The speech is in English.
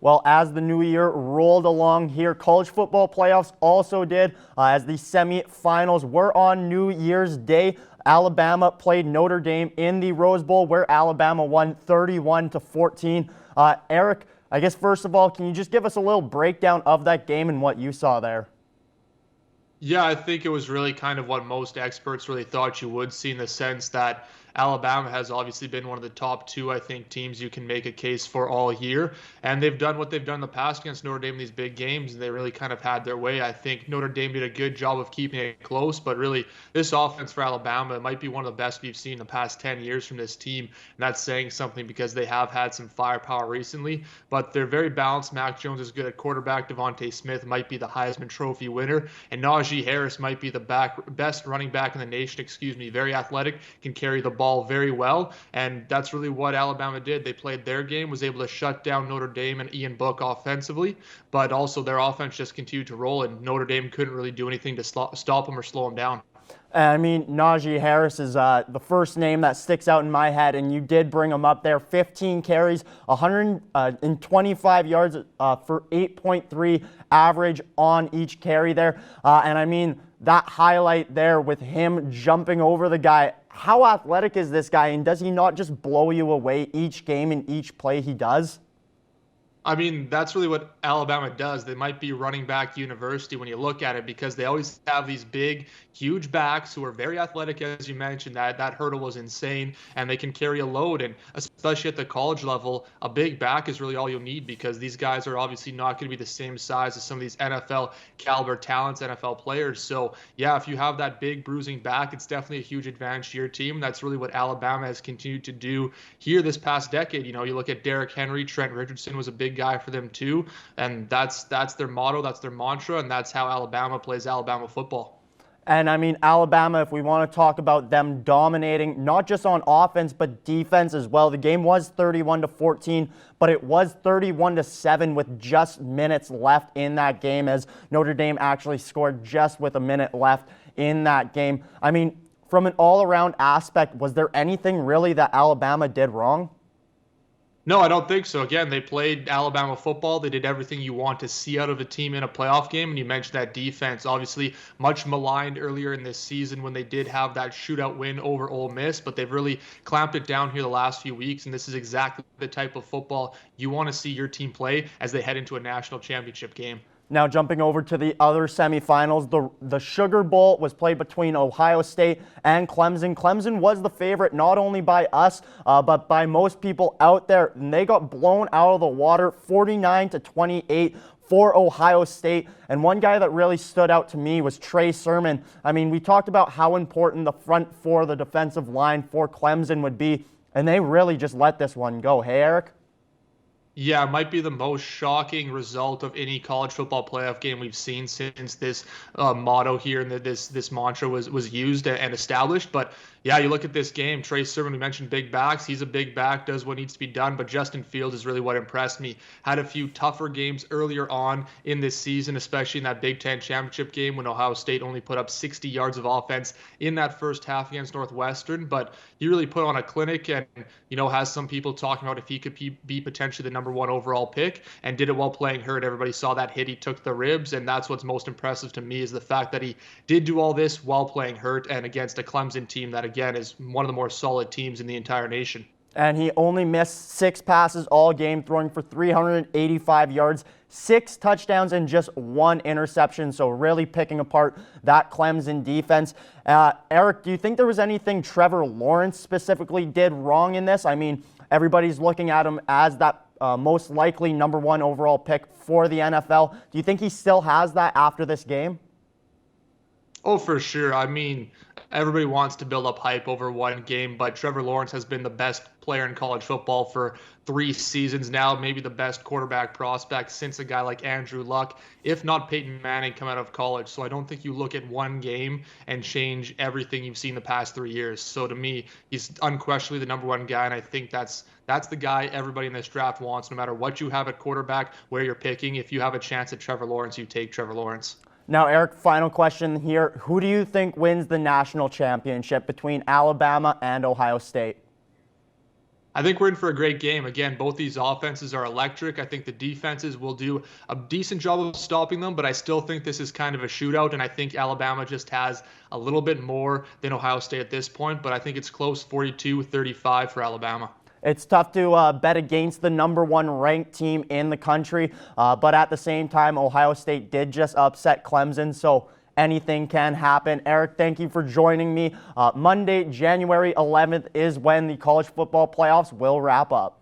Well, as the new year rolled along here, college football playoffs also did, as the semifinals were on New Year's Day. Alabama played Notre Dame in the Rose Bowl, where Alabama won 31-14. Eric, I guess first of all, can you just give us a little breakdown of that game and what you saw there? Yeah, I think it was really kind of what most experts really thought you would see, in the sense that Alabama has obviously been one of the top two, I think, teams you can make a case for all year. And they've done what they've done in the past against Notre Dame in these big games, and they really kind of had their way. I think Notre Dame did a good job of keeping it close, but really, this offense for Alabama, it might be one of the best we've seen in the past 10 years from this team. And that's saying something, because they have had some firepower recently, but they're very balanced. Mac Jones is good at quarterback. Devontae Smith might be the Heisman Trophy winner, and Najee Harris might be the best running back in the nation, very athletic, can carry the ball very well, and that's really what Alabama did. They played their game, was able to shut down Notre Dame and Ian Book offensively, but also their offense just continued to roll, and Notre Dame couldn't really do anything to stop them or slow them down. I mean, Najee Harris is the first name that sticks out in my head, and you did bring him up there. 15 carries, 125 yards for 8.3 average on each carry there. And I mean, that highlight there with him jumping over the guy. How athletic is this guy, and does he not just blow you away each game and each play he does? I mean, that's really what Alabama does. They might be running back university when you look at it, because they always have these big, huge backs who are very athletic, as you mentioned. That hurdle was insane, and they can carry a load. And especially at the college level, a big back is really all you need, because these guys are obviously not going to be the same size as some of these NFL caliber talents, NFL players. So, yeah, if you have that big bruising back, it's definitely a huge advantage to your team. That's really what Alabama has continued to do here this past decade. You look at Derrick Henry, Trent Richardson was a big guy for them too, and that's their motto, that's their mantra, and that's how Alabama plays Alabama football. And I mean, Alabama, if we want to talk about them dominating, not just on offense, but defense as well. The game was 31-14, but it was 31-7 with just minutes left in that game, as Notre Dame actually scored just with a minute left in that game. I mean, from an all-around aspect, was there anything really that Alabama did wrong? No, I don't think so. Again, they played Alabama football. They did everything you want to see out of a team in a playoff game. And you mentioned that defense, obviously much maligned earlier in this season when they did have that shootout win over Ole Miss, but they've really clamped it down here the last few weeks. And this is exactly the type of football you want to see your team play as they head into a national championship game. Now jumping over to the other semifinals, the Sugar Bowl was played between Ohio State and Clemson. Clemson was the favorite, not only by us, but by most people out there. And they got blown out of the water, 49-28 for Ohio State. And one guy that really stood out to me was Trey Sermon. I mean, we talked about how important the front four, the defensive line for Clemson would be, and they really just let this one go. Hey, Eric? Yeah, it might be the most shocking result of any college football playoff game we've seen since this motto here and this mantra was used and established. But yeah, you look at this game, Trey Sermon, we mentioned big backs. He's a big back, does what needs to be done. But Justin Fields is really what impressed me. Had a few tougher games earlier on in this season, especially in that Big Ten championship game when Ohio State only put up 60 yards of offense in that first half against Northwestern. But he really put on a clinic, and has some people talking about if he could be potentially the number one overall pick, and did it while playing hurt. Everybody saw that hit he took the ribs, and that's what's most impressive to me, is the fact that he did do all this while playing hurt and against a Clemson team that, again, is one of the more solid teams in the entire nation. And he only missed 6 passes all game, throwing for 385 yards, 6 touchdowns, and just 1 interception. So really picking apart that Clemson defense. Eric, do you think there was anything Trevor Lawrence specifically did wrong in this? I mean, everybody's looking at him as that most likely number 1 overall pick for the NFL. Do you think he still has that after this game? Oh, for sure. I mean, everybody wants to build up hype over one game, but Trevor Lawrence has been the best player in college football for 3 seasons now, maybe the best quarterback prospect since a guy like Andrew Luck, if not Peyton Manning, come out of college. So I don't think you look at one game and change everything you've seen the past 3 years. So to me, he's unquestionably the number 1 guy, and I think that's the guy everybody in this draft wants, no matter what you have at quarterback, where you're picking. If you have a chance at Trevor Lawrence, you take Trevor Lawrence. Now, Eric, final question here. Who do you think wins the national championship between Alabama and Ohio State? I think we're in for a great game. Again, both these offenses are electric. I think the defenses will do a decent job of stopping them, but I still think this is kind of a shootout, and I think Alabama just has a little bit more than Ohio State at this point, but I think it's close 42-35 for Alabama. It's tough to bet against the #1 ranked team in the country, but at the same time, Ohio State did just upset Clemson, so anything can happen. Eric, thank you for joining me. Monday, January 11th is when the college football playoffs will wrap up.